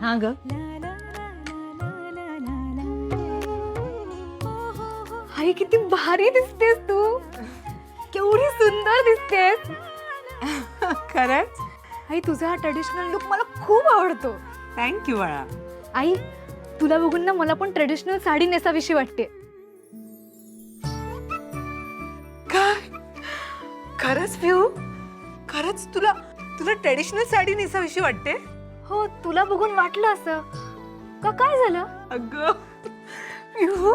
हा ग. आई किती भारी दिसतेस तू. केवढी सुंदर दिसतेस. खरंच? आई तुझा हा ट्रेडिशनल लुक मला खूप आवडतो. थँक्यू बाळा. आई तुला बघून ना मला पण ट्रेडिशनल साडी नेसावीशी वाटते. काय? खरंच पिऊ? खरंच तुला तुला ट्रेडिशनल साडी नेसावीशी वाटते? हो तुला बघून वाटलं असं का? काय झालं? अगं पिहू,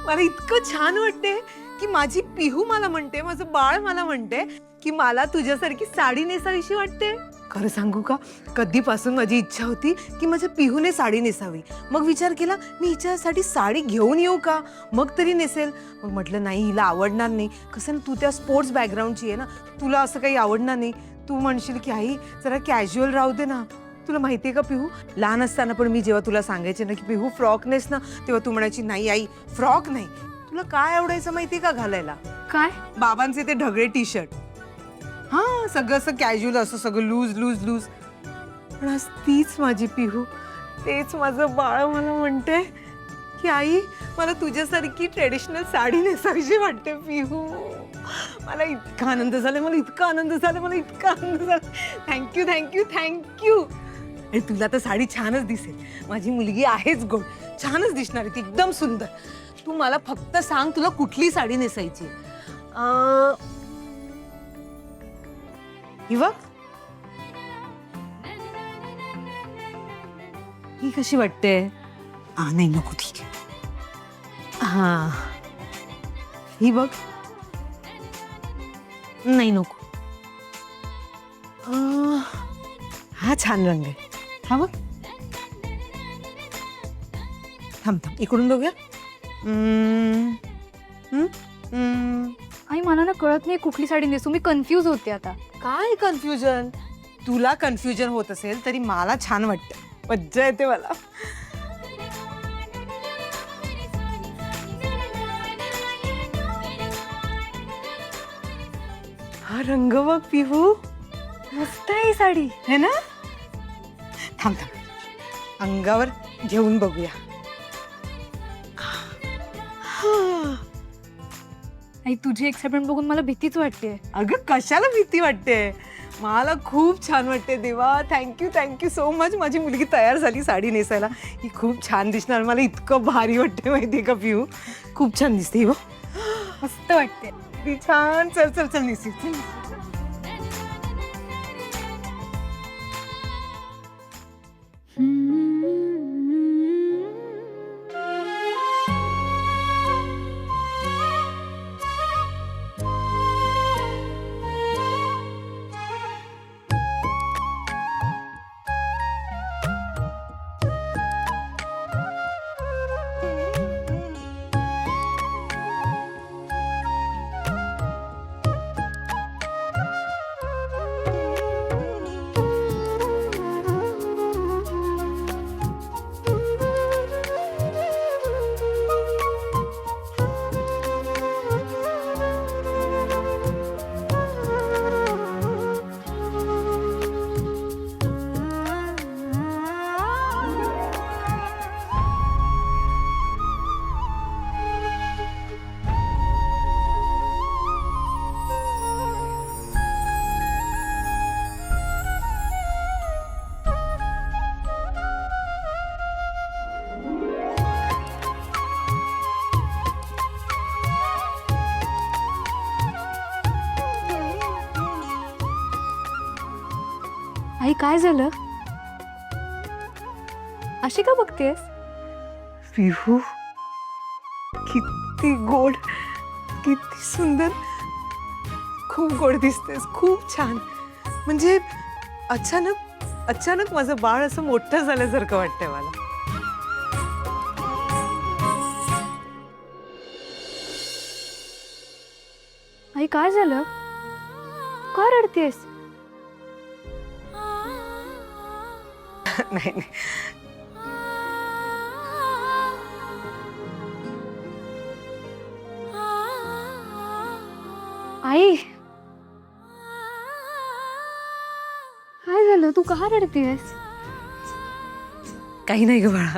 मला इतकं छान वाटते की माझी पिहू मला म्हणते, माझं बाळ मला म्हणते की मला तुझ्यासारखी साडी नेसावीशी वाटते. खरं सांगू का, कधीपासून माझी इच्छा होती की माझ्या पिहूने साडी नेसावी. मग विचार केला मी हिच्यासाठी साडी घेऊन येऊ का, मग तरी नेसेल. मग म्हटलं नाही, हिला आवडणार नाही. कसं ना, तू त्या स्पोर्ट्स बॅकग्राऊंडची आहे ना, तुला असं काही आवडणार नाही. तू म्हणशील की आई जरा कॅज्युअल राहू दे ना. तुला माहितीये का पिहू, लहान असताना पण मी जेव्हा तुला सांगायचे ना की पिहू फ्रॉक नेस ना, तेव्हा तू म्हणायची नाही आई फ्रॉक नाही. तुला काय आवडायचं माहितीये का घालायला? काय? बाबांचे ते ढगळे टी शर्ट. हा, सगळं असं कॅज्युअल, असं सगळं लूज लूज लूज. पण आज तीच माझी पिहू, तेच माझं बाळ मला म्हणते की आई मला तुझ्यासारखी ट्रेडिशनल साडी नेसावीशी वाटते पिहू. मला इतका आनंद झाला, मला इतका आनंद झाला, मला इतका आनंद झाला. Thank you thank you thank you. आणि तुला तर साडी छानच दिसेल. माझी मुलगी आहेच गोड, छानच दिसणार आहे ती, एकदम सुंदर. तू मला फक्त सांग तुला कुठली साडी नेसायची. ही बघ, ही कशी वाटते? नाही नको, ठीक आहे. हा, ही बघ. नाही नको. हा छान रंग आहे. हा बघ. थांब थांब, इकडून बघूया. आई मला ना कळत नाही कुठली साडी नेसू. मी कन्फ्यूज होते आता. काय कन्फ्युजन? तुला कन्फ्युजन होत असेल तरी मला छान वाटतं, मज्जा येते मला. हा रंग बघ पिहू, मस्त आहे ही साडी. है ना? थांब थांब, अंगावर घेऊन बघूया. आई तुझी एक्साइटमेंट बघून मला भीतीच वाटते. अगं कशाला भीती वाटते? मला खूप छान वाटते देवा. Thank you thank you so much. माझी मुलगी तयार झाली साडी नेसायला. ही खूप छान दिसणार. मला इतकं भारी वाटते माहितीये का पिहू, खूप छान दिसते. ही बघ, मस्त वाटते. ती छान. चल चल चल नेसी, चल. आई काय झालं? अशी का बघतेस? पिहू किती गोड, किती सुंदर. खूप गोड दिसतेस, खूप छान. म्हणजे अचानक अचानक माझं बाळ असं मोठं झाल्यासारखं वाटतंय मला. आई काय झालं? का रडतेस? नाही नाही, आई काय झालं? तू का रडतेस? काही नाही ग बाळा,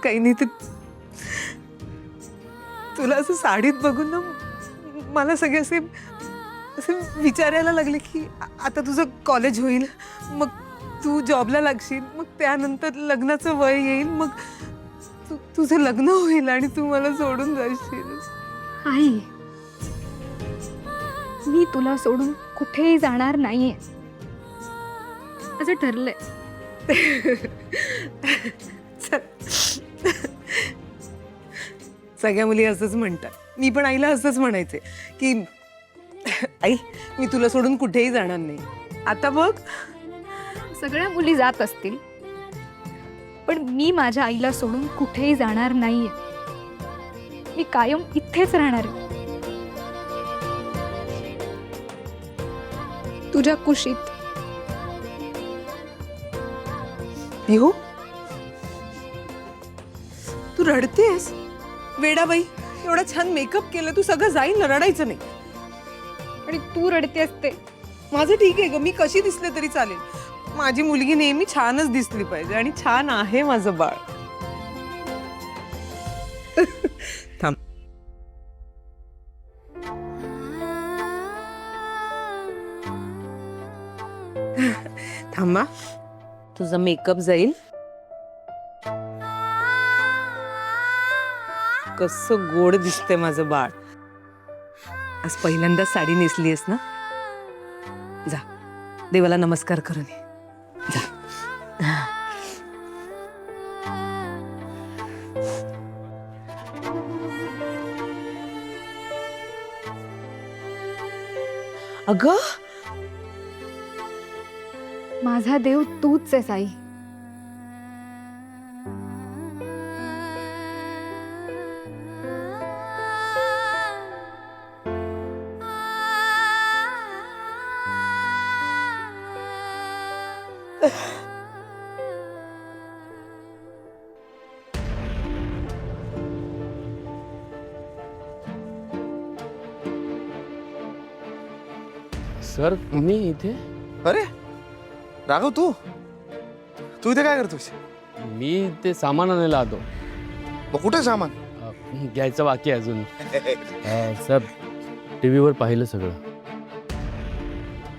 काही नाही. ते तुला असं साडीत बघून ना मला सगळे असे असे विचारायला लागले की आता तुझं कॉलेज होईल, मग तू जॉबला लागशील, मग त्यानंतर लग्नाचं वय येईल, मग तुझं लग्न होईल आणि तू मला सोडून जाशील. आई, मी तुला सोडून कुठेही जाणार नाहीये, असं ठरलंय. सगळ्या मुली असंच म्हणतात. मी पण आईला असंच म्हणायचे की आई, मी तुला सोडून कुठेही जाणार नाही. आता बघ, सगळ्या मुली जात असतील, पण मी माझ्या आईला सोडून कुठेही जाणार नाहीये. मी कायम इथेच राहणार आहे, तुझ्या कुशीत. पिहू, तू रडतेस? वेडाबाई, एवढा छान मेकअप केलं, तू सगळं जाईल ना, रडायचं नाही. आणि तू रडते असते. माझं ठीक आहे ग, मी कशी दिसले तरी चालेल. माझी मुलगी नेहमी छानच दिसली पाहिजे, आणि छान आहे माझं बाळ. थांब. थांबा, तुझा मेकअप जाईल. कसं गोड दिसते माझं बाळ. आज पहिल्यांदा साडी नेसलीयस ना? जा, देवाला नमस्कार करून ये. जा. अगं, माझा देव तूच आहेस आई. सर, मी इथे. अरे राघव, तू तू इथे काय करतोस? मी ते सामान आणायला आलो. मग कुठे सामान? घ्यायचं बाकी आहे अजून. सर, टीव्हीवर पाहिलं सगळं.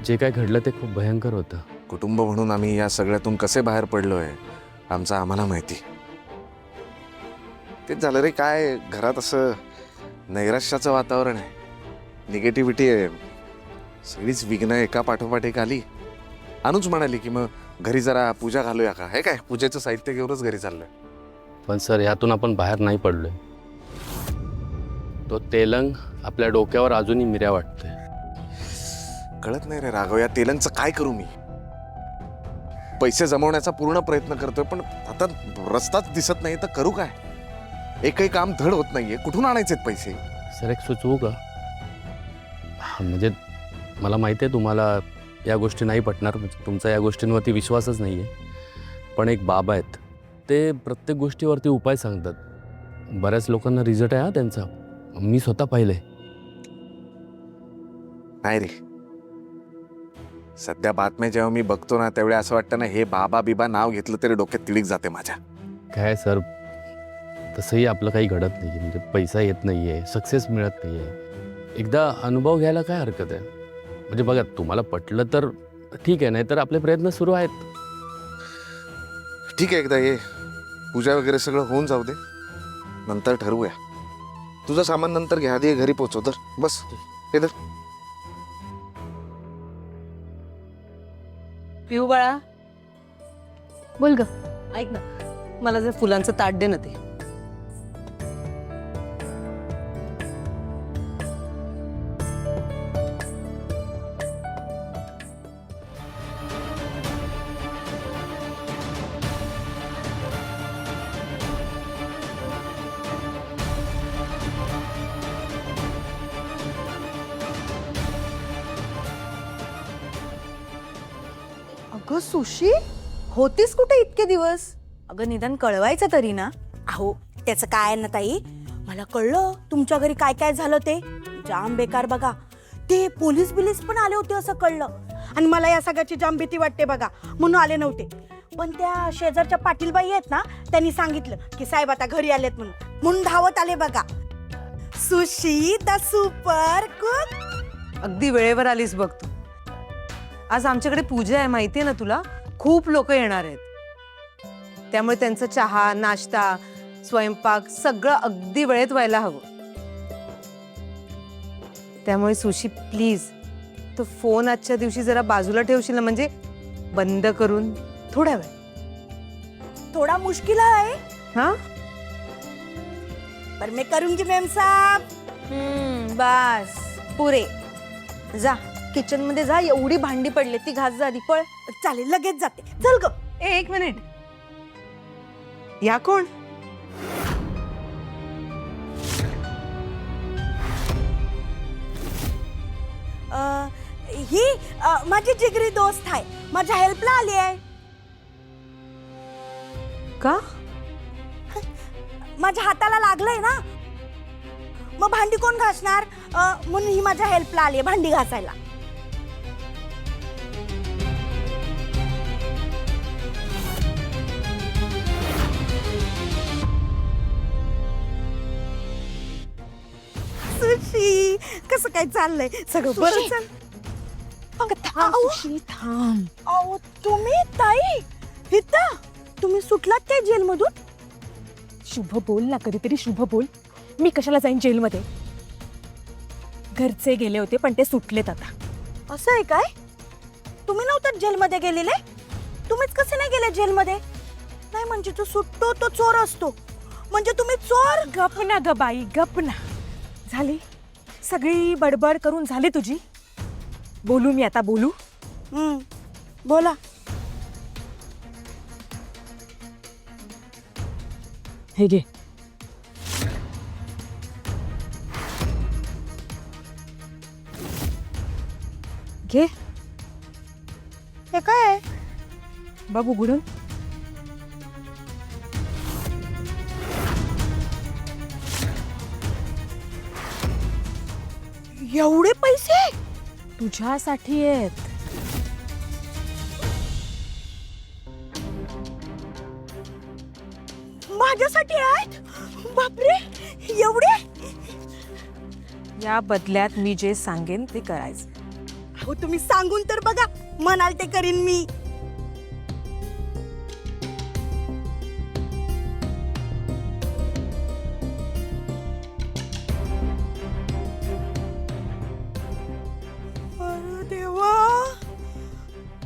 जे काय घडलं ते खूप भयंकर होतं. कुटुंब म्हणून आम्ही या सगळ्यातून कसे बाहेर पडलोय आमचं आम्हाला माहिती. तेच झालं रे, काय घरात असं नैराश्याचं वातावरण आहे, निगेटिव्हिटी आहे. सगळीच विघ्न एका पाठोपाठ एक आली. अनुज म्हणाली की मग घरी जरा पूजा घालूया का. हे काय, पूजेचं साहित्य घेऊनच घरी चाललोय. पण सर, ह्यातून आपण बाहेर नाही पडलोय. तो तेलंग आपल्या डोक्यावर अजूनही मिऱ्या वाटतोय. कळत नाही रे राघव, या तेलंगचं काय करू मी. पैसे जमवण्याचा पूर्ण प्रयत्न करतोय, पण आता रस्ताच दिसत नाही, तर करू काय. एकही काम धड होत नाहीये. कुठून आणायचे पैसे? सर, एक सुचवू का? म्हणजे मला माहिती आहे तुम्हाला या गोष्टी नाही पटणार, म्हणजे तुमचा या गोष्टींवरती विश्वासच नाही आहे. पण एक बाबा आहेत, ते प्रत्येक गोष्टीवरती उपाय सांगतात. बऱ्याच लोकांना रिझल्ट आहे हा त्यांचा. मी स्वतः पाहिलंय. नाही रे, सध्या बातम्या जेव्हा मी बघतो ना, त्यावेळी असं वाटतं ना, हे बाबा बिबा नाव घेतलं तरी डोक्यात तिळीक जाते माझ्या. काय सर, तसंही आपलं काही घडत नाही. म्हणजे पैसा येत नाही आहे, सक्सेस मिळत नाही आहे. एकदा अनुभव घ्यायला काय हरकत आहे. म्हणजे बघा, तुम्हाला पटलं तर ठीक आहे, नाही तर आपले प्रयत्न सुरू आहेत. ठीक आहे, एकदा ये, पूजा वगैरे सगळं होऊन जाऊ दे, नंतर ठरवूया. तुझं सामान नंतर घ्या, आधी घरी पोचव. तर बस हे धर. पिहू बाळा, बोल ग. ऐक ना, मला जर फुलांचं ताट दे ना. ते अगं सुशी, होतीस कुठे इतके दिवस? अगं निदान कळवायचं तरी ना. अहो, त्याचं काय ना ताई, मला कळलं तुमच्या घरी काय काय झालं ते. जाम बेकार बघा. ते पोलीस बिलीस पण आले होते असं कळलं, आणि मला या सगळ्याची जाम भीती वाटते बघा, म्हणून आले नव्हते. पण त्या शेजारच्या पाटीलबाई आहेत ना, त्यांनी सांगितलं की साहेब आता घरी आलेत म्हणून धावत आले बघा. Sushi the super cook. अगदी वेळेवर आलीस बघ तू. आज आमच्याकडे पूजा आहे, माहितीये ना तुला. खूप लोक येणार आहेत, त्यामुळे त्यांचा चहा, नाश्ता, स्वयंपाक सगळं अगदी वेळेत व्हायला हवं. त्यामुळे सुशी प्लीज तो फोन आजच्या दिवशी जरा बाजूला ठेवशील ना, म्हणजे बंद करून थोड्या वेळ. थोड़ा मुश्किल है हा पर मैं करूंगी मैम साहब. बस पुरे. जा किचन मध्ये जा, एवढी भांडी पडली ती घास जा आधी. पळ. चालेल लगेच जाते. चल ग. एक मिनिट. या कोण? ही माझी जिगरी दोस्त आहे, माझ्या हेल्पला आली आहे. का? माझ्या हाताला लागलंय ना, मग भांडी कोण घासणार, म्हणून ही माझ्या हेल्पला आली आहे भांडी घासायला. सुशी कसं काय चाललंय? सगळं बरं चाल. थांब. अहो तुम्ही ताई इथं तुम्ही सुटलात काय जेलमधून? शुभ बोल ना, कधीतरी शुभ बोल. मी कशाला जाईन जेलमध्ये? घरचे गेले होते पण ते सुटलेत आता. असं आहे काय? तुम्ही नव्हतात जेलमध्ये गेलेले? तुम्हीच कसे नाही गेले जेलमध्ये? नाही म्हणजे जो सुटतो तो चोर असतो, म्हणजे तुम्ही चोर. गप ना ग बाई, गप ना. झाली सगळी बडबड करून झाली तुझी. बोलू मी आता, बोलू? बोला. हे घे. घे हे काय आहे? बघ उघडून. एवढे पैसे तुझ्यासाठी आहेत. माझ्यासाठी आहेत? बापरे, एवढे? या बदल्यात मी जे सांगेन ते करायचं. अहो तुम्ही सांगून तर बघा, म्हणाल ते करीन मी. अरे देवा,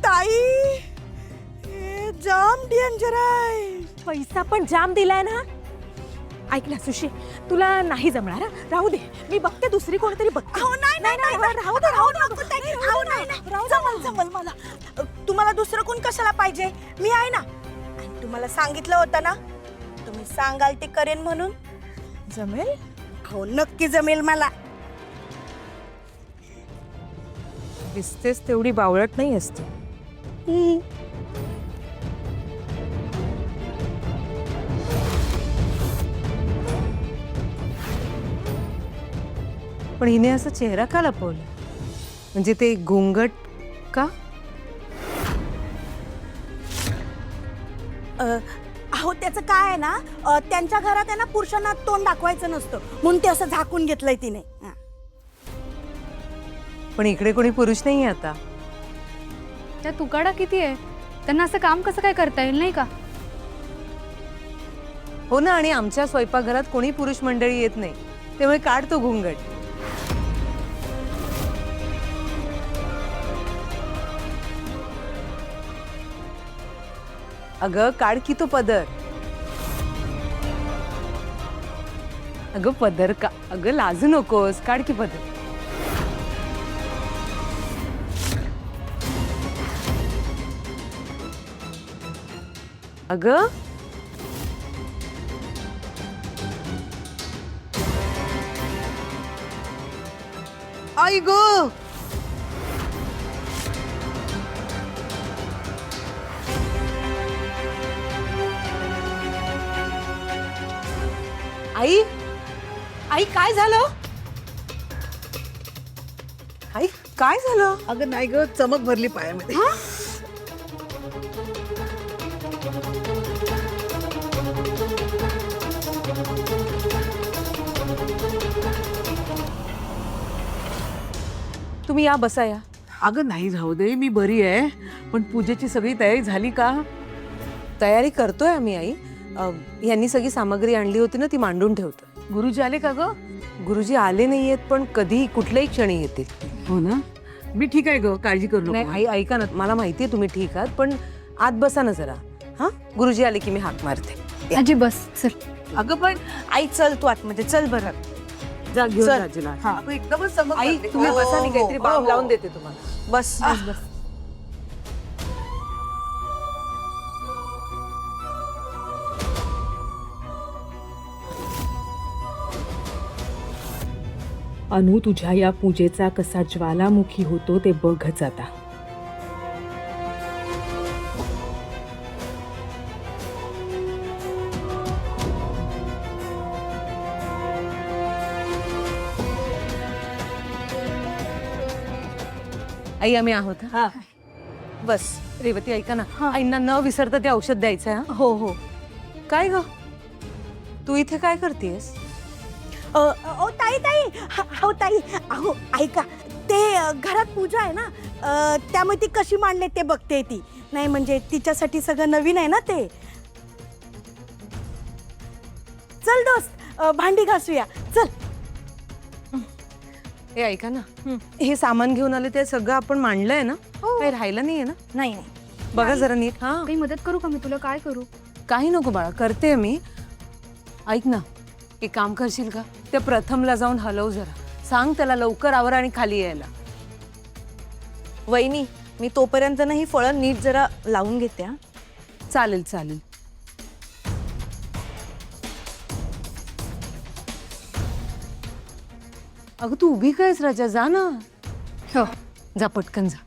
ताई हे जाम डेंजर आहे. पैसा पण जाम दिलाय ना. ऐक ना सुशी, तुला नाही जमणार. राहू दे, मी बघते दुसरी कोणतरी बघते. अहो नाही नाही नाही, राहू दे राहू दे नको ताई, राहू नाही नाही, जमल जमल मला. तुम्हाला दुसरं कोण कशाला पाहिजे? मी आहे ना. आणि तुम्हाला सांगितलं होतं ना, तुम्ही सांगाल ते करेन म्हणून. जमेल? हो नक्की जमेल मला. दिसतेस तेवढी बावळट नाही असते. पण हिने असं चेहरा का लपवला? म्हणजे ते घोंगट का? अहो त्याचं काय आहे ना, त्यांच्या घरात आहे ना पुरुषांना तोंड दाखवायचं नसतं, म्हणून ते असं झाकून घेतलंय तिने. पण इकडे कोणी पुरुष नाही आता. त्या तुकाडा किती आहे, त्यांना असं काम कसं काय करता येईल नाही का? हो ना, आणि आमच्या स्वयंपाकघरात कोणी पुरुष मंडळी येत नाही, त्यामुळे काढ तो घोंगट. अगं काढ की तो पदर. अगं पदर का? अगं लाजू नकोस, काढ की पदर. अगं आई गो. आई आई काय झालं? आई काय झालं? अगं नाही ग, चमक भरली पायामध्ये. तुम्ही या बसा या. अगं नाही राहू दे, मी बरी आहे. पण पूजेची सगळी तयारी झाली का? तयारी करतोय आम्ही आई. यांनी सगळी सामग्री आणली होती ना, ती मांडून ठेवतोय. गुरुजी आले का ग? गुरुजी आले नाहीयेत, पण कधी कुठल्याही क्षणी येतील. हो ना, मी ठीक आहे ग, काळजी करू नाही नको. आई ऐका ना, मला माहितीये तुम्ही ठीक आहात, पण आत बसा ना जरा. हा, गुरुजी आले की मी हाक मारते. आजी बस चल. अगं पण आई चल तू आतमध्ये चल बरं. जा घेऊन चल. राजीला. हा. अगं, एकदमच समज आई करते. तुम्ही हो, बसा, मी हो, काहीतरी हो, बाम हो. लावून देते तुम्हाला. बस बस बस. अनु, तुझ्या या पूजेचा कसा ज्वालामुखी होतो ते बघच आता. आई आम्ही आहोत. हा बस. रेवती ऐका ना, आईंना न विसरता ते औषध द्यायचंय. हा हो हो. काय ग, तू इथे काय करतेस? ताई ताई हो ताई, अहो ऐका, ते घरात पूजा आहे ना, त्यामुळे ती कशी मांडले ते बघते ती. नाही म्हणजे तिच्यासाठी सगळं नवीन आहे ना ते. चल दोस्त, भांडी घासूया चल. हे ऐका ना, हे सामान घेऊन आले ते सगळं आपण मांडलंय ना? काही राहिलं नाहीये ना? नाही नाही बघा जरा नीट. हा, काही मदत करू का मी तुला? काय करू? काही नको बाळा, करते मी. ऐक ना, एक काम करशील का, त्या प्रथमला जाऊन हलव जरा. सांग त्याला लवकर आवर आणि खाली यायला. वहिनी, मी तोपर्यंत ना ही फळं नीट जरा लावून घेते. हा. चालेल चालेल. अगं तू उभी कायस राजा, जा ना. हो. जा पटकन जा.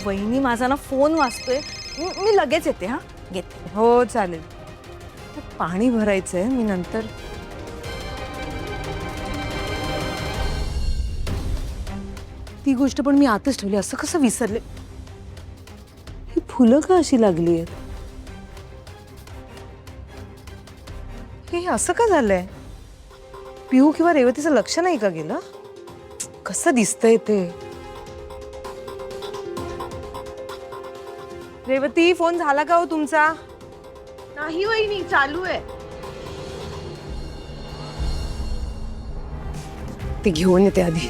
वहिनी, माझा ना फोन वाजतोय, मी लगेच येते. हा घेते. हो चालेल. पाणी भरायचंय मी नंतर. ती गोष्ट पण मी आतच ठेवली, असं कसं विसरले. ही फुलं का अशी लागली आहेत? हे असं का झालंय? पिहू किंवा रेवतीचं लक्ष नाही का गेलं? कसं दिसतंय ते. रेवती, फोन झाला का हो तुमचा? नाही वहिनी, चालू आहे. ते घेऊन येते आधी.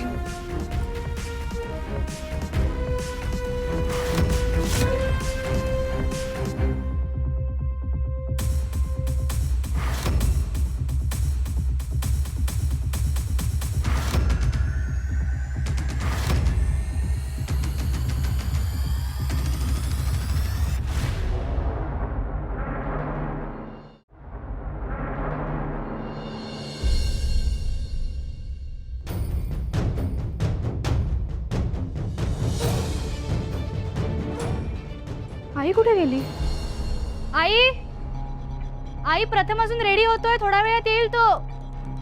आई कुठे गेली? आई आई प्रथम अजून रेडी होतोय, थोड्या वेळात येईल तो.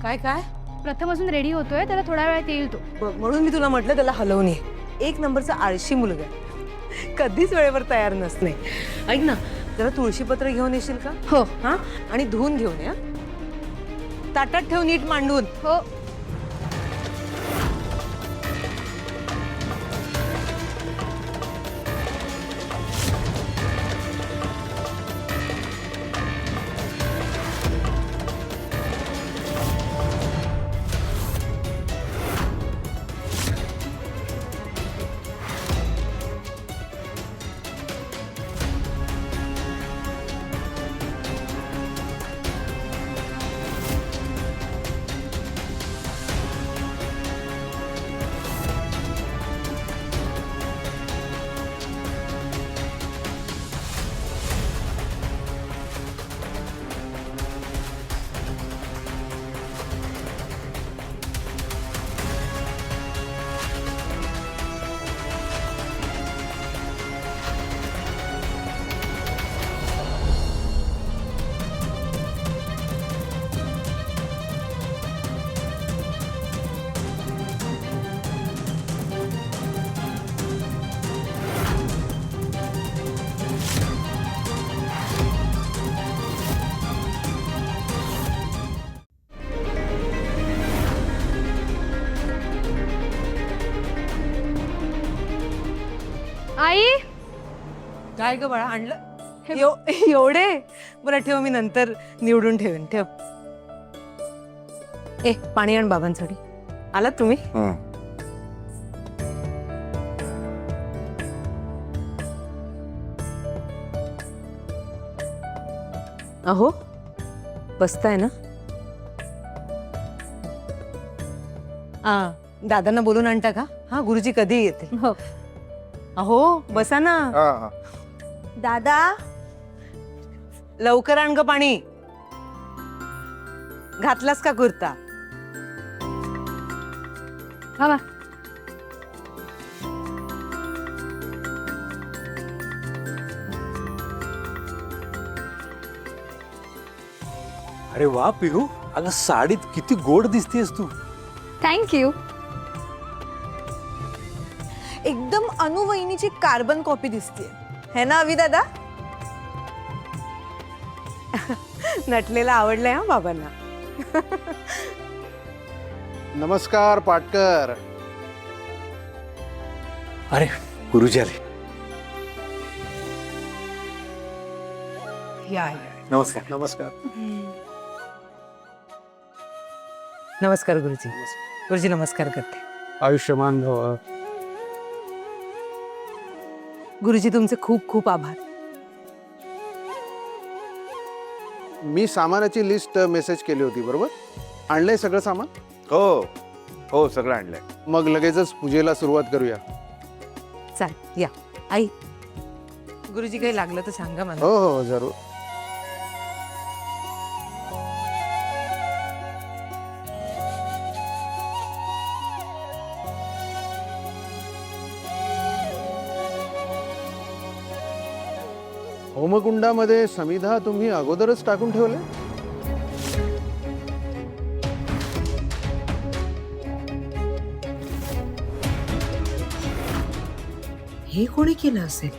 काय काय? प्रथम अजून रेडी होतोय, त्याला थोड्या वेळात येईल तो. बघ, म्हणून मी तुला म्हटलं त्याला हलवून ये. एक नंबरचा आळशी मुलगा आहे. कधीच वेळेवर तयार नसणे. ऐक ना, जरा तुळशीपत्र घेऊन येशील का? हो हा, आणि धुवून घेऊन ये. हा? ताटात ठेव नीट मांडून. हो. काय ग बाळा आणलं एवढे? बरं ठेव, मी नंतर निवडून ठेवेन. ठेव. पाणी आण बाबांसाठी. आलात तुम्ही? अहो बसताय ना? दादांना बोलून आणता का? हा, गुरुजी कधी येते. हो. अहो बसा ना. दादा लवकर आण ग पाणी. घातलास का कुर्ता? थांबा. अरे वा पिहू, अगं साडीत किती गोड दिसतेस तू. थँक्यू. एकदम अनुवहिनीची कार्बन कॉपी दिसते, है ना अभि दादा? नटलेला आवडलंय हा बाबांना. नमस्कार पाटकर. अरे गुरुजी आले. या नमस्कार. नमस्कार. नमस्कार गुरुजी. गुरुजी नमस्कार करते. आयुष्यमान भव. गुरुजी तुमचे खूप खूप आभार. मी सामानाची लिस्ट मेसेज केली होती, बरोबर? आणलंय सगळं सामान? हो हो, सगळं आणलंय. मग लगेचच पूजेला सुरुवात करूया. चाल या. आई, गुरुजी काही लागलं तर सांगा मला. हो हो जरूर. होमकुंडामध्ये समिधा तुम्ही अगोदरच टाकून ठेवले? हे कोणी केलं असेल?